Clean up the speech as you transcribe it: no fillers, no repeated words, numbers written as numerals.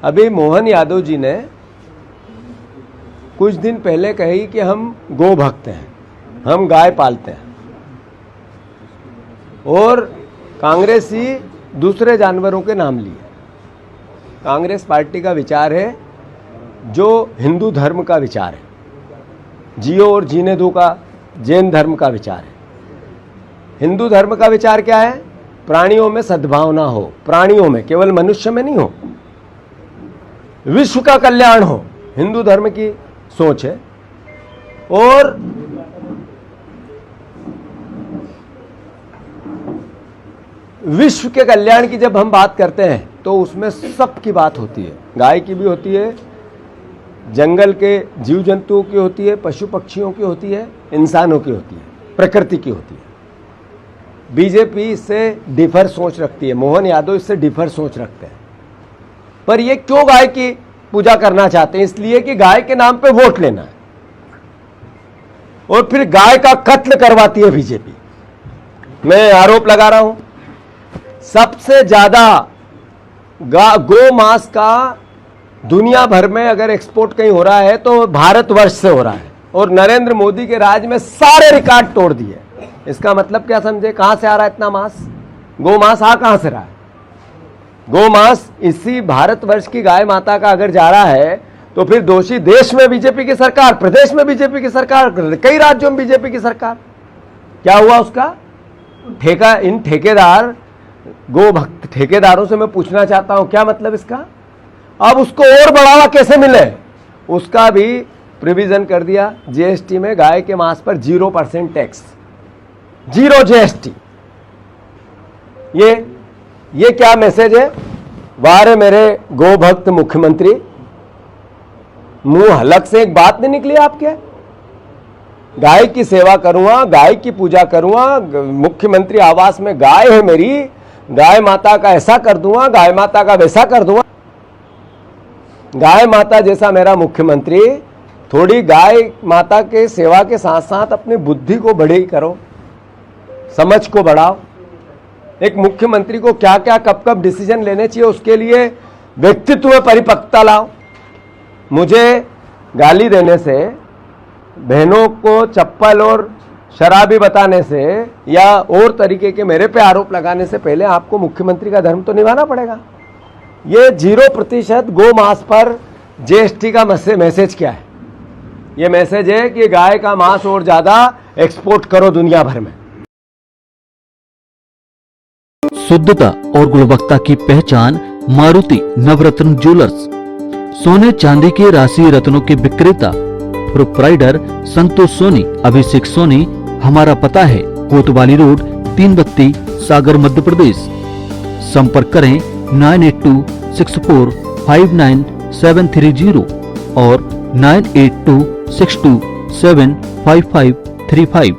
अभी मोहन यादव जी ने कुछ दिन पहले कही कि हम गो भक्त हैं, हम गाय पालते हैं, और कांग्रेसी दूसरे जानवरों के नाम लिए। कांग्रेस पार्टी का विचार है जो हिंदू धर्म का विचार है, जियो और जीने दो का जैन धर्म का विचार है। हिंदू धर्म का विचार क्या है? प्राणियों में सद्भावना हो, प्राणियों में, केवल मनुष्य में नहीं हो, विश्व का कल्याण हो, हिंदू धर्म की सोच है। और विश्व के कल्याण की जब हम बात करते हैं तो उसमें सबकी बात होती है, गाय की भी होती है, जंगल के जीव जंतुओं की होती है, पशु पक्षियों की होती है, इंसानों की होती है, प्रकृति की होती है। बीजेपी इससे डिफर सोच रखती है, मोहन यादव इससे डिफर सोच रखते हैं। पर ये क्यों गाय की पूजा करना चाहते हैं? इसलिए कि गाय के नाम पे वोट लेना है, और फिर गाय का कत्ल करवाती है बीजेपी। मैं आरोप लगा रहा हूं, सबसे ज्यादा गो मांस का दुनिया भर में अगर एक्सपोर्ट कहीं हो रहा है तो भारतवर्ष से हो रहा है, और नरेंद्र मोदी के राज में सारे रिकॉर्ड तोड़ दिए। इसका मतलब क्या समझे? कहां से आ रहा है इतना मांस? गो मांस आ कहां से रहा है? गो मांस इसी भारतवर्ष की गाय माता का अगर जा रहा है तो फिर दोषी देश में बीजेपी की सरकार, प्रदेश में बीजेपी की सरकार, कई राज्यों में बीजेपी की सरकार। क्या हुआ उसका? ठेका, इन ठेकेदार गो भक्त ठेकेदारों से मैं पूछना चाहता हूं, क्या मतलब इसका? अब उसको और बढ़ावा कैसे मिले, उसका भी प्रोविजन कर दिया जीएसटी में। गाय के मांस पर 0% टैक्स, 0 जीएसटी। ये क्या मैसेज है? वाह रे मेरे गो भक्त मुख्यमंत्री, मुंह हलक से एक बात नहीं निकली आपके? गाय की सेवा करूंगा, गाय की पूजा करूंगा, मुख्यमंत्री आवास में गाय है मेरी, गाय माता का ऐसा कर दूंगा, गाय माता का वैसा कर दूंगा। गाय माता जैसा मेरा मुख्यमंत्री, थोड़ी गाय माता के सेवा के साथ साथ अपनी बुद्धि को बढ़े करो, समझ को बढ़ाओ। एक मुख्यमंत्री को क्या क्या कब कब डिसीजन लेने चाहिए, उसके लिए व्यक्तित्व में परिपक्वता लाओ। मुझे गाली देने से, बहनों को चप्पल और शराबी बताने से, या और तरीके के मेरे पे आरोप लगाने से पहले आपको मुख्यमंत्री का धर्म तो निभाना पड़ेगा। ये 0% गो मांस पर जीएसटी का मैसेज क्या है? ये मैसेज है कि गाय का मांस और ज्यादा एक्सपोर्ट करो दुनिया भर में। शुद्धता और गुणवत्ता की पहचान मारुति नवरत्न ज्वेलर्स। सोने चांदी के राशि रत्नों के विक्रेता प्रोप्राइटर संतोष सोनी, अभिषेक सोनी। हमारा पता है कोतवाली रोड, 3 बत्ती, सागर, मध्य प्रदेश। संपर्क करें 9826459730 और 9826275535।